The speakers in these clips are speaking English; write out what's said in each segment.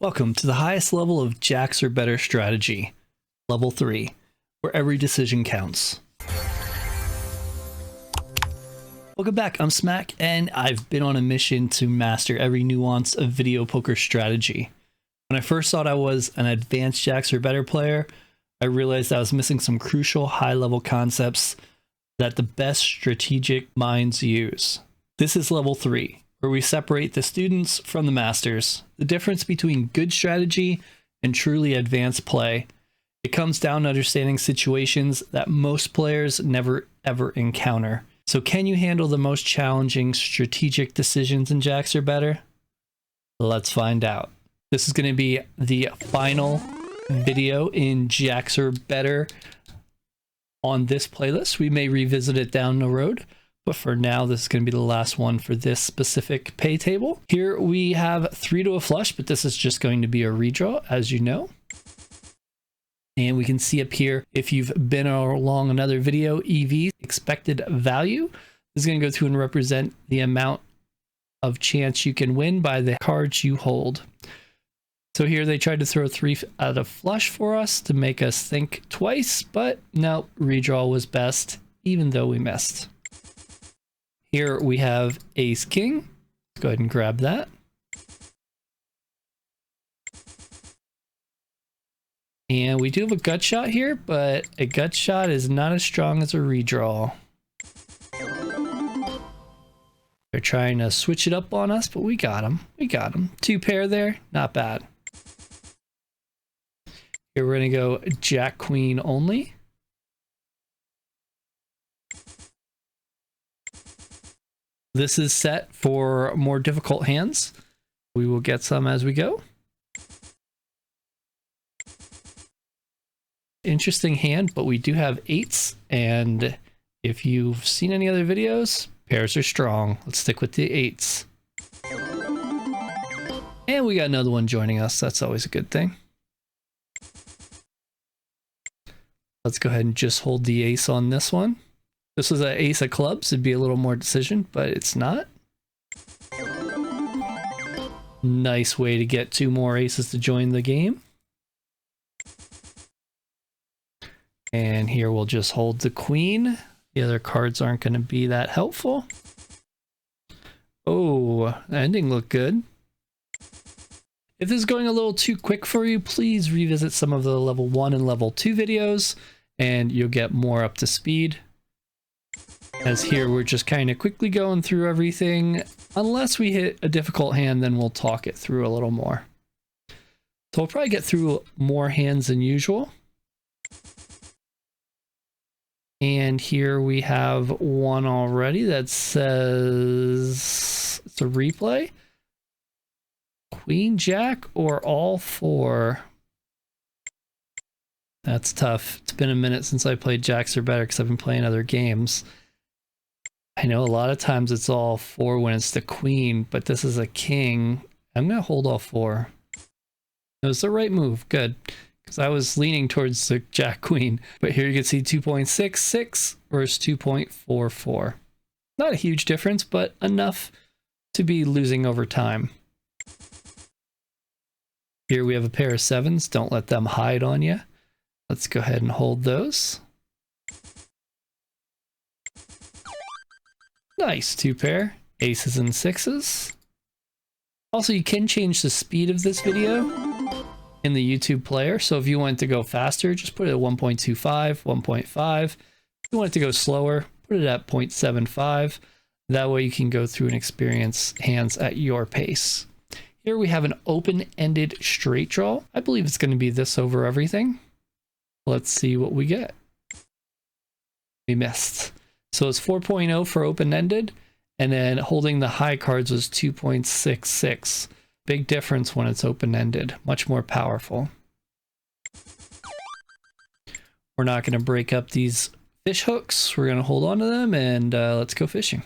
Welcome to the highest level of Jacks or Better strategy, level 3, where every decision counts. Welcome back, I'm Smak, and I've been on a mission to master every nuance of video poker strategy. When I first thought I was an advanced Jacks or Better player, I realized I was missing some crucial high-level concepts that the best strategic minds use. This is level 3. Where we separate the students from the masters. The difference between good strategy and truly advanced play. It comes down to understanding situations that most players never ever encounter. So can you handle the most challenging strategic decisions in Jacks or Better? Let's find out. This is going to be the final video in Jacks or Better on this playlist. We may revisit it down the road. But for now, this is going to be the last one for this specific pay table. Here we have 3 to a flush, but this is just going to be a redraw, as you know. And we can see up here, if you've been along another video, EV, expected value, is going to go through and represent the amount of chance you can win by the cards you hold. So here they tried to throw 3 out of flush for us to make us think twice, but no, redraw was best, even though we missed. Here we have Ace King. Let's go ahead and grab that. And we do have a gut shot here, but a gut shot is not as strong as a redraw. They're trying to switch it up on us, but we got them. We got them. 2 pair there, not bad. Here we're going to go Jack Queen only. This is set for more difficult hands. We will get some as we go. Interesting hand, but we do have 8s, and if you've seen any other videos, pairs are strong. Let's stick with the 8s. And we got another one joining us. That's always a good thing. Let's go ahead and just hold the ace on this one. This was an ace of clubs, it'd be a little more decision, but it's not. Nice way to get 2 more aces to join the game. And here we'll just hold the queen. The other cards aren't going to be that helpful. Oh, the ending looked good. If this is going a little too quick for you, please revisit some of the level 1 and level 2 videos, and you'll get more up to speed. As here, we're just kind of quickly going through everything. Unless we hit a difficult hand, then we'll talk it through a little more. So we'll probably get through more hands than usual. And here we have one already that says it's a replay. Queen, Jack, or all 4? That's tough. It's been a minute since I played Jacks or Better because I've been playing other games. I know a lot of times it's all 4 when it's the queen, but this is a king. I'm going to hold all 4. It was the right move. Good. Because I was leaning towards the Jack Queen. But here you can see 2.66 versus 2.44. Not a huge difference, but enough to be losing over time. Here we have a pair of 7s. Don't let them hide on you. Let's go ahead and hold those. Nice, 2 pair, aces and 6s. Also, you can change the speed of this video in the YouTube player. So if you want to go faster, just put it at 1.25, 1.5. If you want it to go slower, put it at 0.75. That way you can go through and experience hands at your pace. Here we have an open-ended straight draw. I believe it's going to be this over everything. Let's see what we get. We missed. So it's 4.0 for open-ended, and then holding the high cards was 2.66. Big difference when it's open-ended. Much more powerful. We're not going to break up these fish hooks. We're going to hold on to them, and let's go fishing.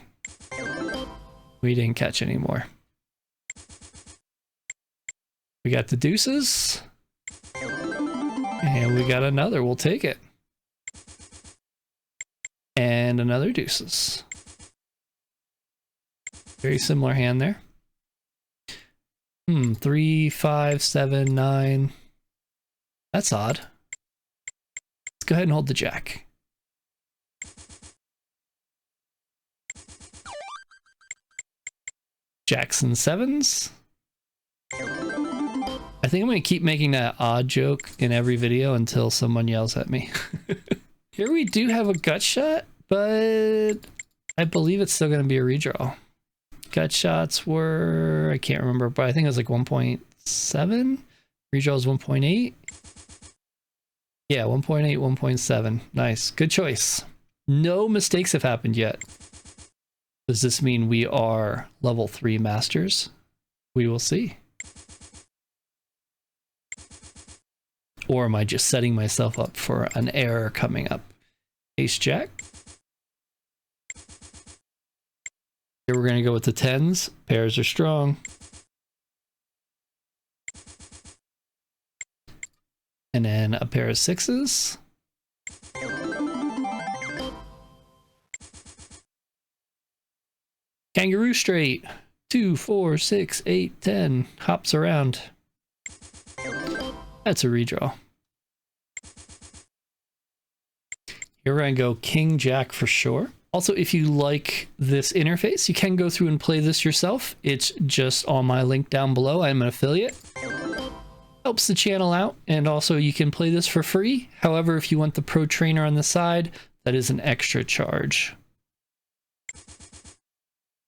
We didn't catch any more. We got the deuces. And we got another. We'll take it. And another deuces. Very similar hand there. 3, 5, 7, 9. That's odd. Let's go ahead and hold the jack. Jacks and sevens. I think I'm going to keep making that odd joke in every video until someone yells at me. Here we do have a gut shot, but I believe it's still going to be a redraw. Gut shots were, I can't remember, but I think it was like 1.7. Redraw is 1.8. Yeah, 1.8, 1.7. Nice. Good choice. No mistakes have happened yet. Does this mean we are level 3 masters? We will see. Or am I just setting myself up for an error coming up? Ace Jack. Here we're going to go with the 10s. Pairs are strong. And then a pair of 6s. Kangaroo straight. 2, 4, 6, 8, 10. Hops around. That's a redraw. Here we're going to go King Jack for sure. Also, if you like this interface, you can go through and play this yourself. It's just on my link down below. I'm an affiliate. Helps the channel out, and also you can play this for free. However, if you want the pro trainer on the side, that is an extra charge.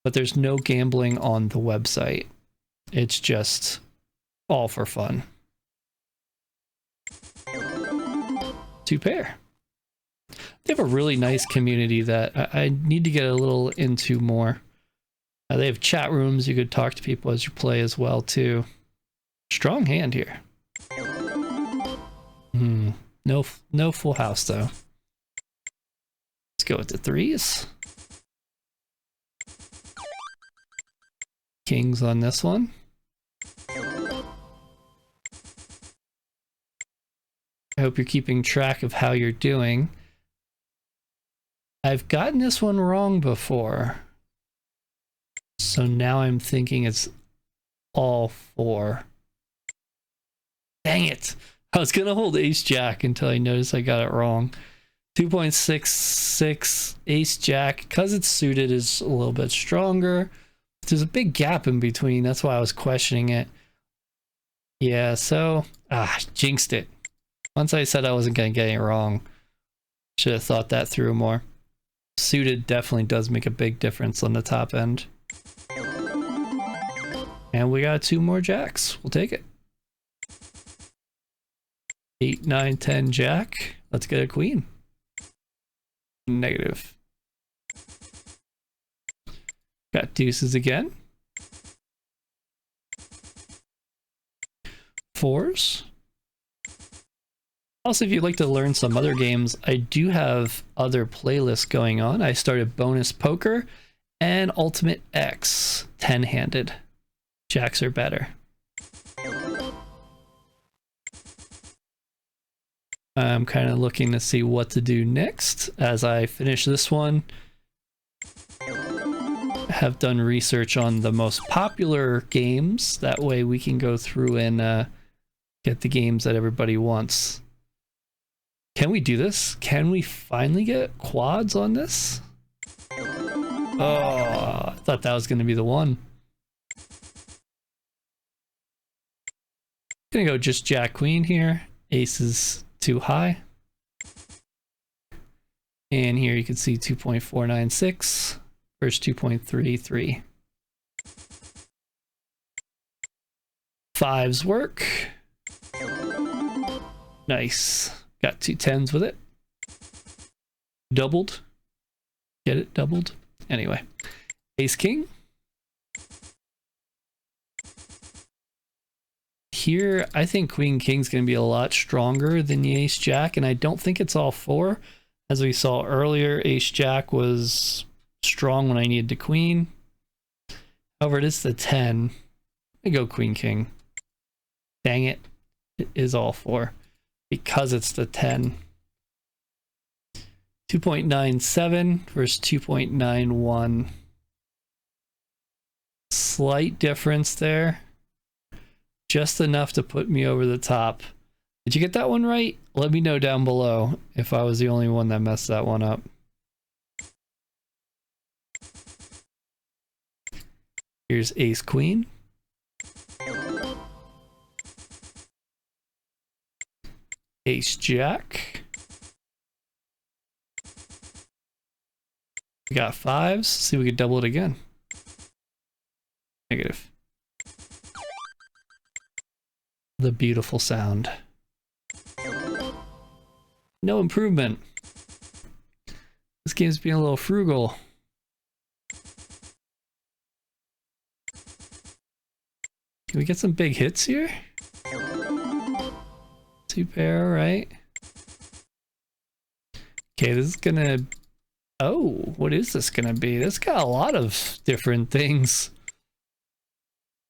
But there's no gambling on the website. It's just all for fun. 2 pair. They have a really nice community that I need to get a little into more. They have chat rooms. You could talk to people as you play as well too. Strong hand here. No full house though. Let's go with the 3s. Kings on this one. I hope you're keeping track of how you're doing. I've gotten this one wrong before. So now I'm thinking it's all 4. Dang it. I was going to hold Ace Jack until I noticed I got it wrong. 2.66 Ace Jack, because it's suited, is a little bit stronger. There's a big gap in between. That's why I was questioning it. Yeah, so... jinxed it. Once I said I wasn't going to get it wrong, should have thought that through more. Suited definitely does make a big difference on the top end. And we got 2 more jacks. We'll take it. 8, 9, 10 jack. Let's get a queen. Negative. Got deuces again. 4s. Also, if you'd like to learn some other games, I do have other playlists going on. I started Bonus Poker and Ultimate X, 10-handed. Jacks are better. I'm kind of looking to see what to do next as I finish this one. I have done research on the most popular games. That way we can go through and get the games that everybody wants. Can we do this? Can we finally get quads on this? Oh, I thought that was going to be the one. Gonna go just Jack Queen here. Ace is too high. And here you can see 2.496 versus 2.33. 5s work. Nice. Got 2 10s with it. Doubled. Get it? Doubled. Anyway. Ace King. Here, I think Queen King's going to be a lot stronger than the Ace Jack, and I don't think it's all 4. As we saw earlier, Ace Jack was strong when I needed the Queen. However, it is the 10. I go Queen King. Dang it. It is all 4. Because it's the 10. 2.97 versus 2.91. Slight difference there. just enough to put me over the top. Did you get that one right? Let me know down below if I was the only one that messed that one up. Here's ace queen. Ace jack. We got fives. See if we could double it again. Negative. The beautiful sound. No improvement. This game's being a little frugal. Can we get some big hits here? Two pair, right? Okay, this is gonna... Oh, what is this gonna be? This got a lot of different things.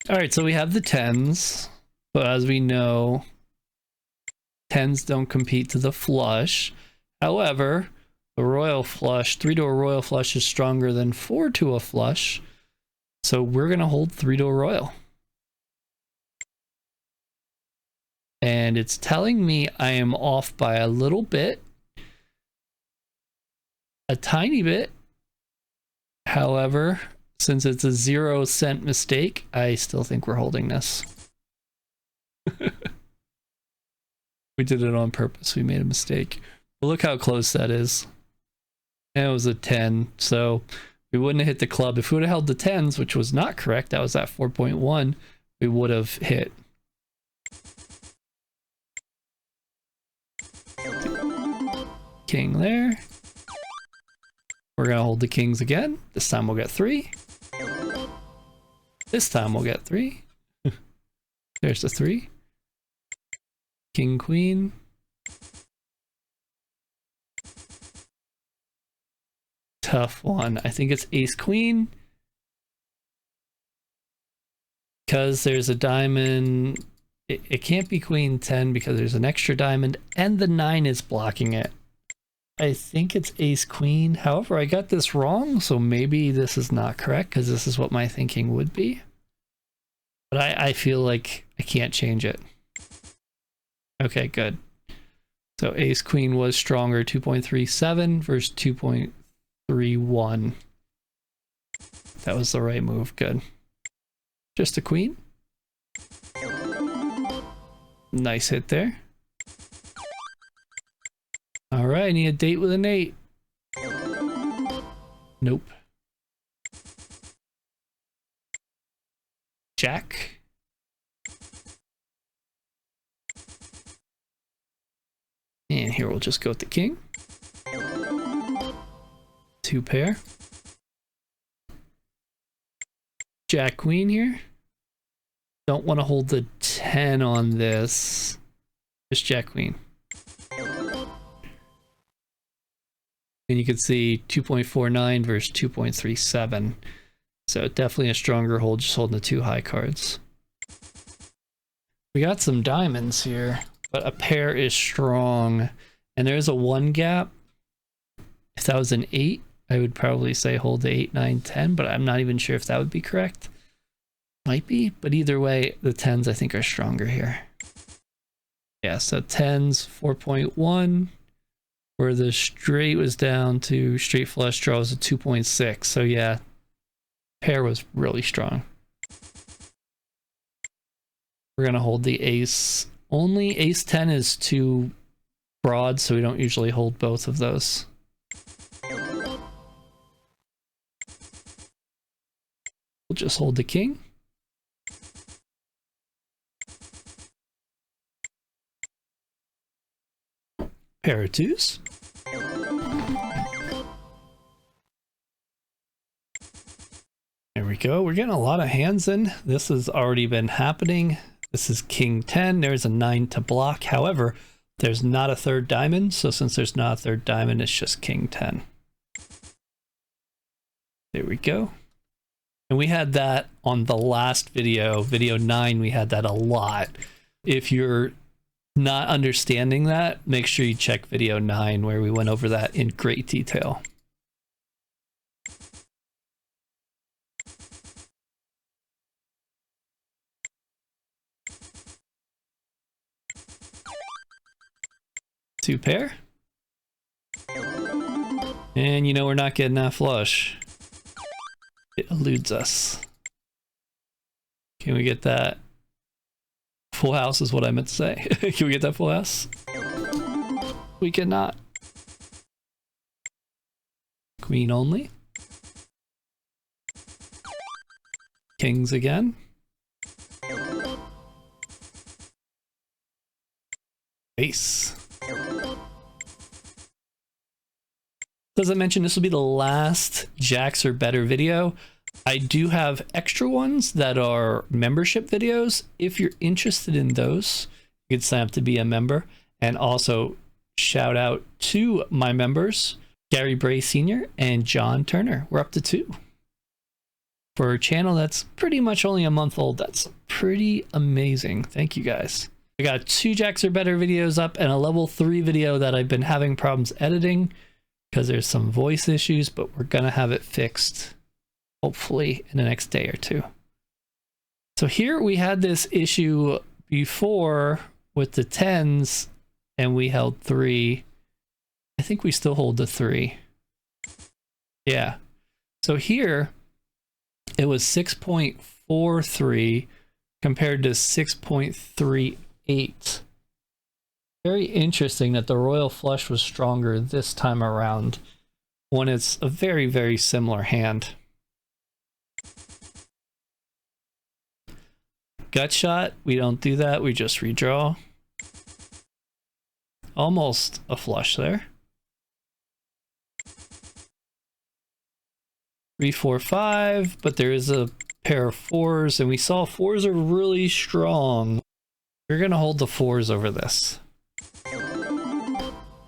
Alright, so we have the tens, but as we know, tens don't compete to the flush. However, the royal flush, 3 to a royal flush is stronger than 4 to a flush. So we're gonna hold 3 to a royal. And it's telling me I am off by a little bit. A tiny bit. However, since it's a 0-cent mistake, I still think we're holding this. We did it on purpose. We made a mistake. But look how close that is. And it was a 10, so we wouldn't have hit the club. If we would have held the tens, which was not correct, that was at 4.1, we would have hit. King there. We're gonna hold the kings again. This time we'll get 3. This time we'll get 3. There's the 3. King, queen. Tough one. I think it's ace queen. Because there's a diamond. It can't be queen 10 because there's an extra diamond and the 9 is blocking it. I think it's ace queen. However, I got this wrong, so maybe this is not correct because this is what my thinking would be. But I feel like I can't change it. Okay, good. So ace queen was stronger, 2.37 versus 2.31. That was the right move. Good. Just a queen. Nice hit there. All right, I need a date with an 8. Nope. Jack. And here we'll just go with the king. 2 pair. Jack queen here. Don't want to hold the 10 on this. Just jack queen. And you can see 2.49 versus 2.37. So definitely a stronger hold, just holding the 2 high cards. We got some diamonds here, but a pair is strong. And there's a 1 gap. If that was an 8, I would probably say hold the 8, 9, 10, but I'm not even sure if that would be correct. Might be, but either way, the 10s I think are stronger here. Yeah, so 10s, 4.1. Where the straight was down to straight flush draws a 2.6. So yeah, pair was really strong. We're gonna hold the ace. Only ace 10 is too broad, so we don't usually hold both of those. We'll just hold the king. Pair of 2s. There we go. We're getting a lot of hands in. This has already been happening. This is king 10. There's a 9 to block. However, there's not a 3rd diamond. So since there's not a 3rd diamond, it's just king 10. There we go. And we had that on the last video, video 9, we had that a lot. If you're not understanding that, make sure you check video 9 where we went over that in great detail. Two pair. And you know we're not getting that flush. It eludes us. Can we get that? Full house is what I meant to say. Can we get that full house? We cannot. Queen only. Kings again. Ace. Does it mention this will be the last jacks or better video? I do have extra ones that are membership videos. If you're interested in those, you can sign up to be a member. And also shout out to my members, Gary Bray Sr. and John Turner. We're up to 2. For a channel that's pretty much only a month old, that's pretty amazing. Thank you guys. I got 2 jacks or better videos up and a level 3 video that I've been having problems editing because there's some voice issues, but we're gonna have it fixed hopefully in the next day or 2. So here we had this issue before with the 10s and we held 3. I think we still hold the 3. Yeah. So here it was 6.43 compared to 6.38. Very interesting that the royal flush was stronger this time around when it's a very, very similar hand. Gut shot, we don't do that, we just redraw. Almost a flush there. 3, 4, 5, but there is a pair of 4s, and we saw 4s are really strong. We're gonna hold the 4s over this.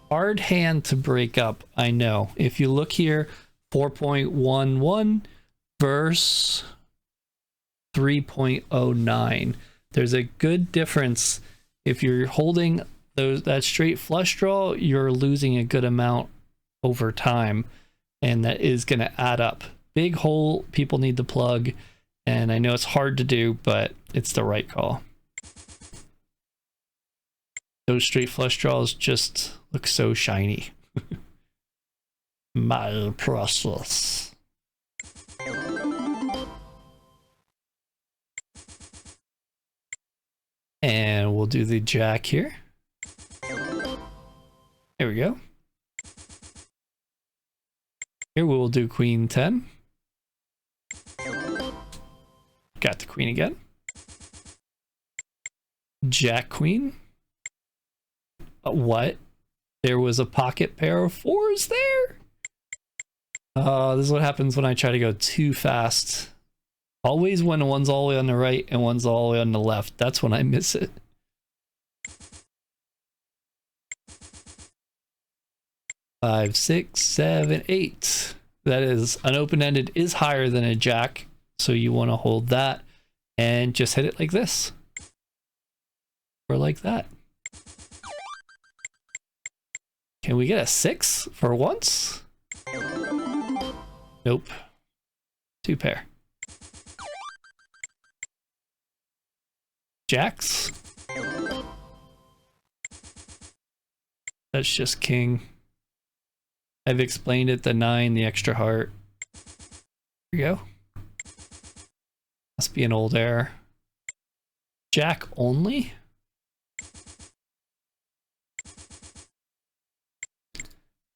Hard hand to break up, I know. If you look here, 4.11 versus 3.09. There's a good difference. If you're holding that straight flush draw, you're losing a good amount over time, and that is going to add up. Big hole people need to plug, and I know it's hard to do, but it's the right call. Those straight flush draws just look so shiny. My process. And we'll do the jack here. There we go. Here we will do queen 10. Got the queen again. Jack queen. What? There was a pocket pair of 4s there? This is what happens when I try to go too fast. Always when one's all the way on the right and one's all the way on the left. That's when I miss it. Five, 6, 7, 8. That is, an open-ended is higher than a jack, so you want to hold that and just hit it like this. Or like that. Can we get a 6 for once? Nope. 2 pair. Jacks. That's just king. I've explained it, the 9, the extra heart. Here we go. Must be an old error. Jack only?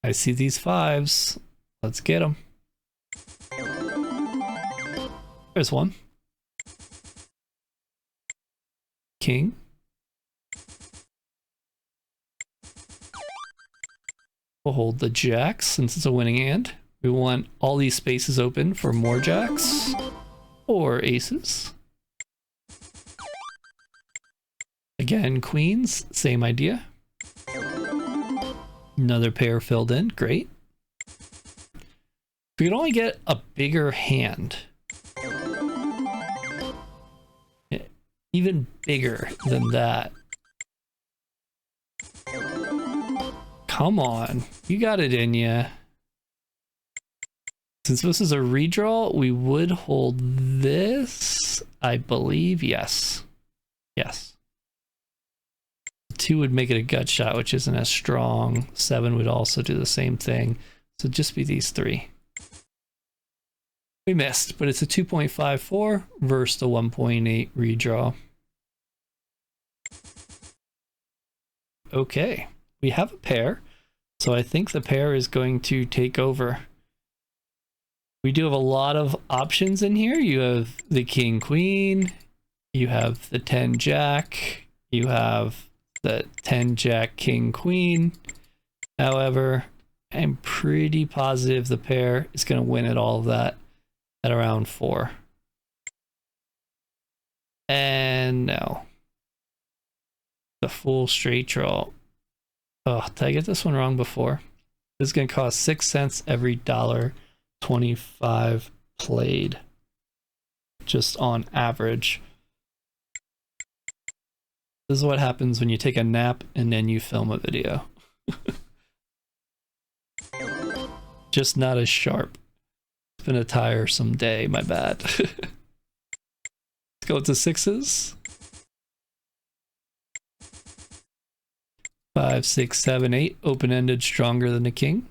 I see these 5s. Let's get them. There's one. King. We'll hold the jacks since it's a winning hand. We want all these spaces open for more jacks or aces. Again, queens, same idea. Another pair filled in, great. If we could only get a bigger hand, even bigger than that. Come on, you got it in ya. Since this is a redraw, we would hold this, I believe. Yes. Yes. 2 would make it a gut shot, which isn't as strong. 7 would also do the same thing. So just be these 3. We missed, but it's a 2.54 versus the 1.8 redraw. Okay, we have a pair, so I think the pair is going to take over. We do have a lot of options in here. You have the king queen, you have the 10 jack, you have the 10 jack king queen. However, I'm pretty positive the pair is going to win at all of that at around 4. And no. The full straight draw. Oh, did I get this one wrong before? This is going to cost 6 cents every $1.25 played. Just on average. This is what happens when you take a nap and then you film a video. Just not as sharp. It's been a tiresome day, my bad. Let's go to 6s. 5, 6, 7, 8. Open-ended, stronger than the king.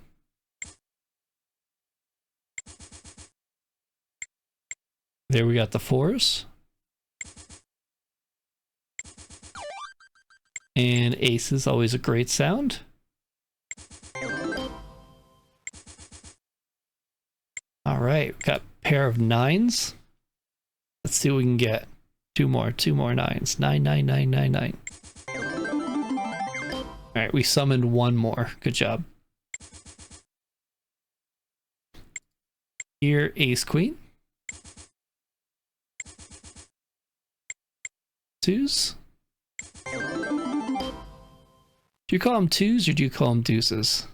There we got the 4s. And aces, always a great sound. All right, we got a pair of 9s. Let's see what we can get. Two more 9s. 9, 9, 9, 9, 9. All right, we summoned one more. Good job. Here, ace queen. 2s. Do you call them 2s or do you call them deuces?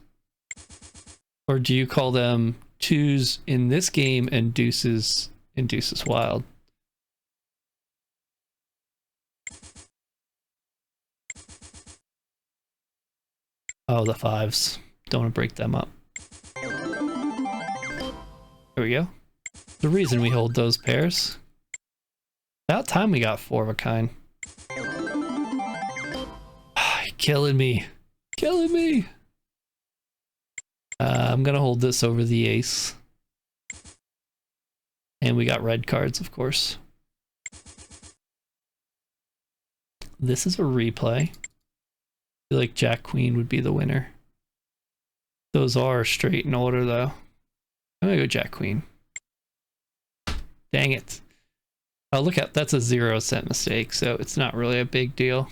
Or do you call them 2s in this game and deuces in Deuces Wild? Oh, the 5s. Don't want to break them up. There we go. The reason we hold those pairs. About time we got 4 of a kind. Killing me. Killing me. I'm gonna hold this over the ace. And we got red cards, of course. This is a replay. I feel like Jack Queen would be the winner. Those are straight in order, though. I'm gonna go Jack Queen. Dang it. Oh, look at that's a 0-cent mistake, so it's not really a big deal.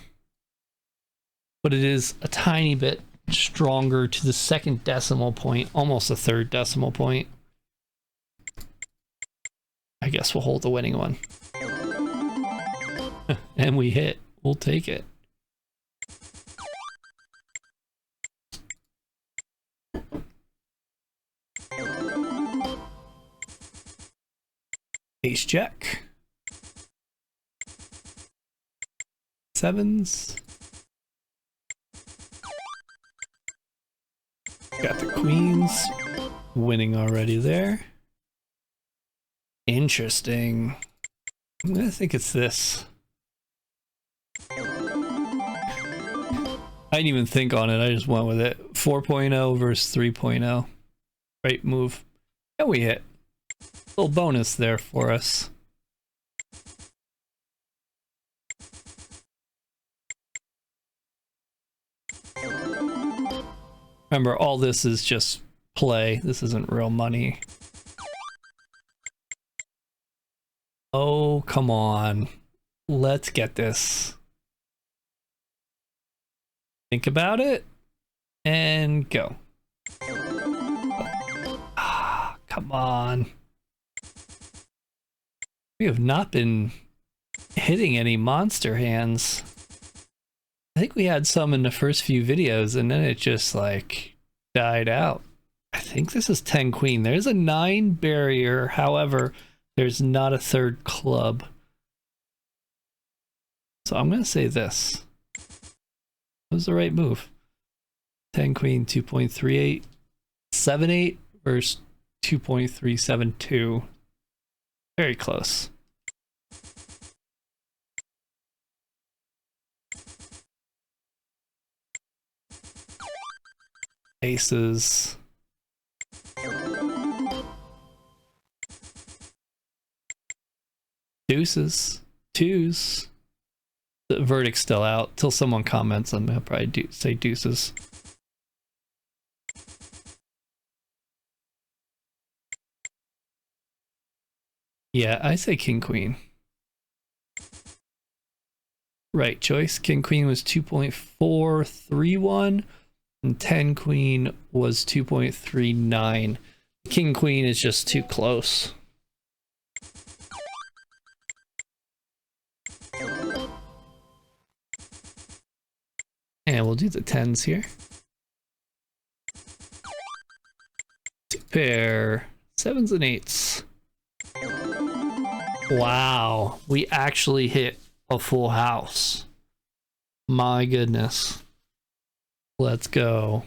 But it is a tiny bit stronger to the second decimal point, almost a third decimal point. I guess we'll hold the winning one. And we hit. We'll take it. Ace Jack. 7s. Got the queens. Winning already there. Interesting. I'm gonna think it's this. I didn't even think on it, I just went with it. 4.0 versus 3.0. Right move. And we hit. Little bonus there for us. Remember, all this is just play. This isn't real money. Oh, come on. Let's get this. Think about it and go. Ah, come on. We have not been hitting any monster hands. I think we had some in the first few videos and then it just like died out. I think this is 10 queen. There's a 9 barrier. However, there's not a third club. So I'm going to say this. That was the right move. 10 queen, 2.38. 7-8 versus 2.372. Very close. Aces. Deuces. Twos. The verdict's still out. Till someone comments, I'm gonna probably say deuces. Yeah, I say king queen. Right choice. King queen was 2.431 and 10 queen was 2.39. King queen is just too close. And we'll do the 10s here. Two pair, 7s and 8s. Wow, we actually hit a full house. My goodness. Let's go.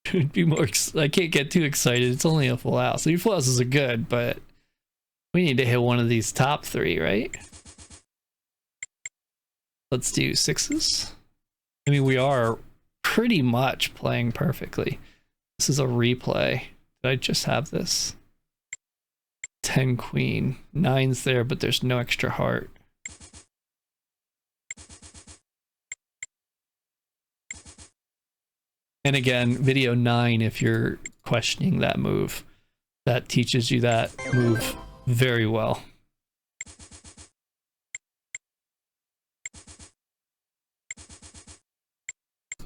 Should be more. I can't get too excited. It's only a full house. These full houses are good, but we need to hit one of these top 3, right? Let's do 6s. I mean, we are pretty much playing perfectly. This is a replay. Did I just have this? 10 queen. 9's there, but there's no extra heart. And again, video 9, if you're questioning that move, that teaches you that move very well.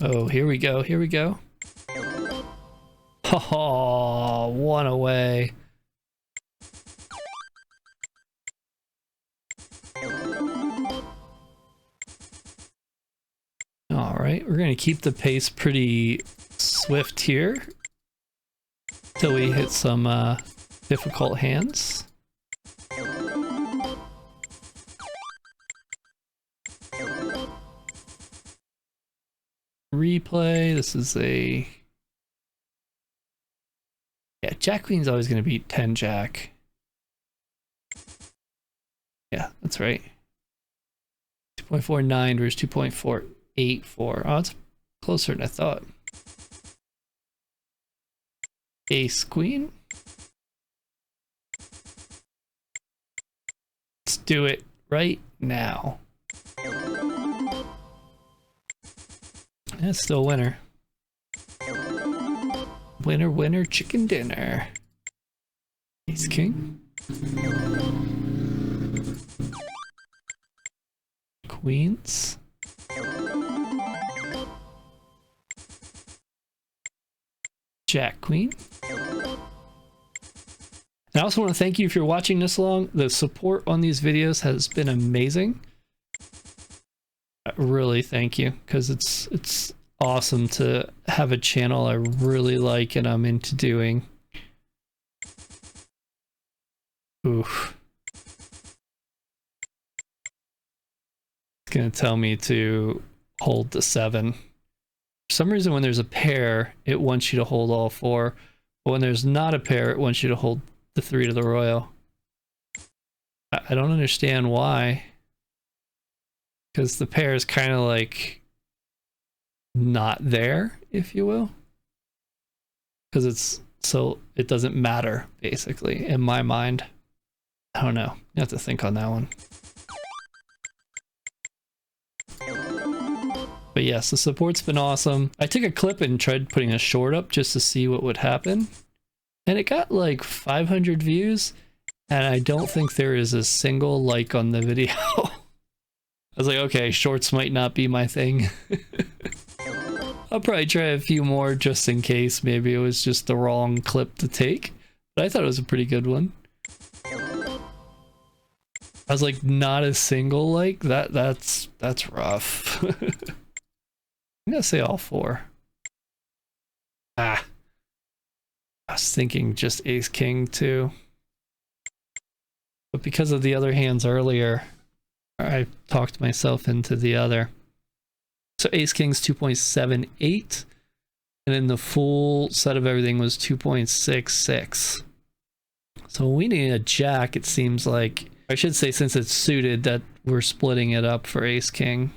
Oh, here we go, here we go. Oh, one away. All right, we're gonna keep the pace pretty swift here till we hit some difficult hands. Replay. This is a, yeah, Jack Queen's always gonna beat 10 Jack. Yeah, that's right. 2.49 versus 2.484. Oh, it's closer than I thought. Ace Queen. Let's do it right now. That's still a winner. Winner, winner, chicken dinner. Ace King. Queens. Jack Queen. I also want to thank you if you're watching this long. The support on these videos has been amazing. I really thank you, because it's awesome to have a channel I really like and I'm into doing. Oof. It's gonna tell me to hold the 7. For some reason, when there's a pair, it wants you to hold all 4. But when there's not a pair, it wants you to hold the 3 to the royal. I don't understand why. Because the pair is kind of like not there, if you will. Because it's so it doesn't matter, basically, in my mind. I don't know. You have to think on that one. But yes, the support's been awesome. I took a clip and tried putting a short up just to see what would happen. And it got like 500 views. And I don't think there is a single like on the video. I was like, okay, shorts might not be my thing. I'll probably try a few more just in case. Maybe it was just the wrong clip to take. But I thought it was a pretty good one. I was like, not a single like that. That's rough. I'm gonna say all 4. Ah, I was thinking just ace king too, but because of the other hands earlier, I talked myself into the other. So ace king's 2.78, and then the full set of everything was 2.66. So we need a jack, it seems like. I should say, since it's suited, that we're splitting it up for ace king.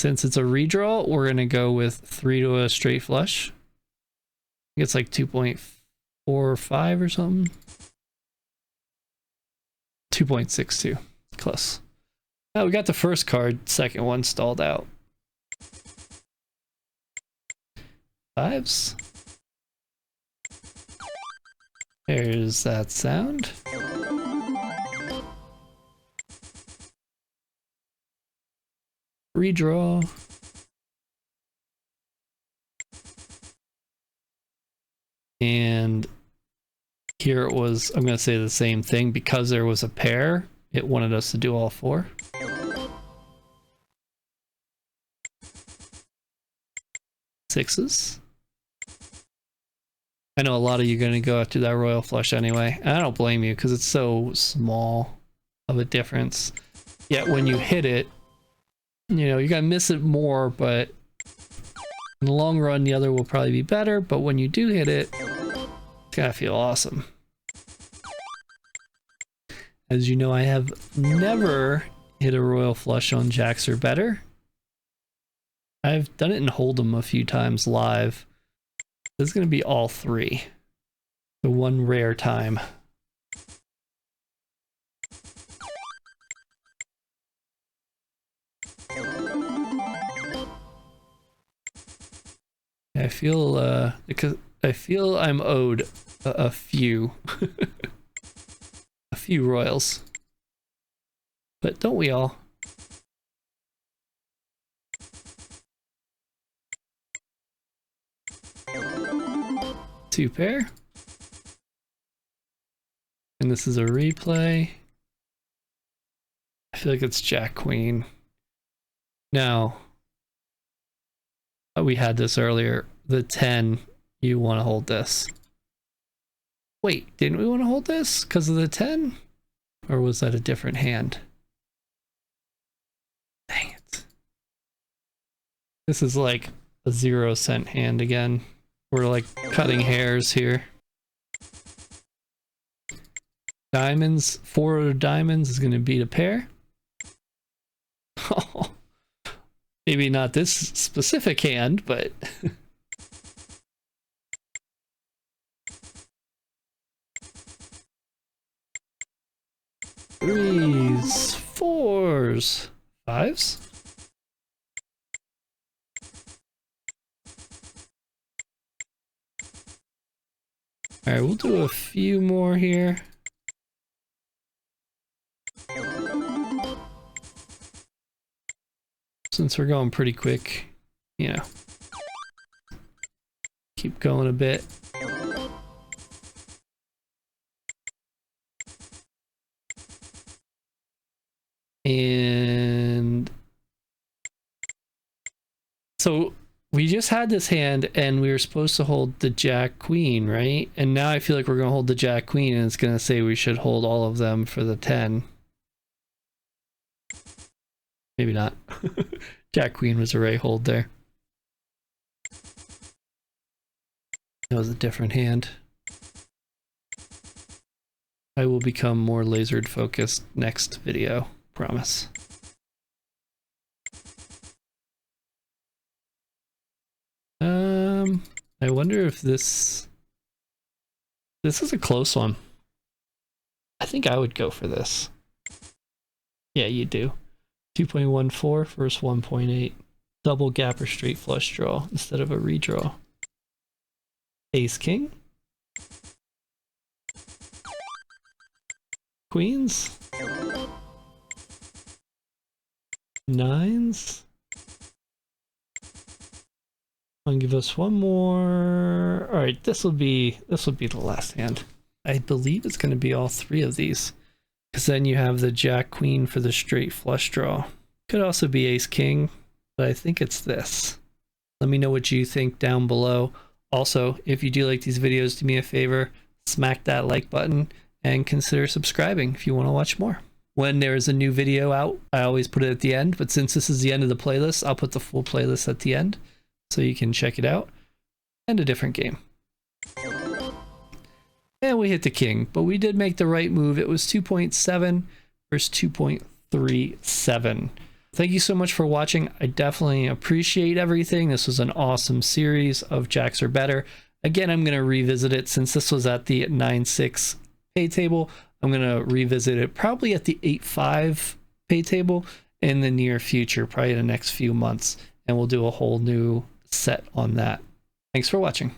Since it's a redraw, we're going to go with 3 to a straight flush. I think it's like 2.45 or something. 2.62. Close. Oh, we got the first card. Second one stalled out. Fives. There's that sound. Redraw. And here it was, I'm going to say the same thing. Because there was a pair, it wanted us to do all 4. Sixes. I know a lot of you are going to go after that royal flush anyway. And I don't blame you because it's so small of a difference. Yet when you hit it, you know, you're going to miss it more, but in the long run, the other will probably be better. But when you do hit it, it's going to feel awesome. As you know, I have never hit a royal flush on jacks or better. I've done it in Hold'em a few times live. This is going to be all 3. The one rare time. I feel I'm owed a few a few royals. But don't we all? Two pair. And this is a replay. I feel like it's Jack Queen. Now, we had this earlier. The 10, you want to hold this. Wait, didn't we want to hold this because of the 10? Or was that a different hand? Dang it. This is like a 0-cent hand again. We're like cutting hairs here. Diamonds, 4 diamonds is going to beat a pair. Oh, maybe not this specific hand, but threes, fours, fives. All right, we'll do a few more here. Since we're going pretty quick, you know, keep going a bit. And so we just had this hand and we were supposed to hold the Jack Queen, right? And now I feel like we're going to hold the Jack Queen and it's going to say we should hold all of them for the 10. Maybe not. Jack Queen was a right hold there. That was a different hand. I will become more lasered focused next video, promise. I wonder if this is a close one. I think I would go for this. Yeah, you do. 2.14 versus 1.8. Double gap or straight flush draw instead of a redraw. Ace King. Queens. Nines. I'll give us one more. All right, this will be the last hand. I believe it's going to be all 3 of these. Because then you have the Jack Queen for the straight flush draw. Could also be Ace King, but I think it's this. Let me know what you think down below. Also, if you do like these videos, do me a favor, smack that like button and consider subscribing if you want to watch more. When there's a new video out, I always put it at the end, but since this is the end of the playlist, I'll put the full playlist at the end so you can check it out. And a different game. And we hit the king, but we did make the right move. It was 2.7 versus 2.37. Thank you so much for watching. I definitely appreciate everything. This was an awesome series of jacks or better. Again, I'm going to revisit it since this was at the 9-6 pay table. I'm going to revisit it probably at the 8-5 pay table in the near future, probably the next few months, and we'll do a whole new set on that. Thanks for watching.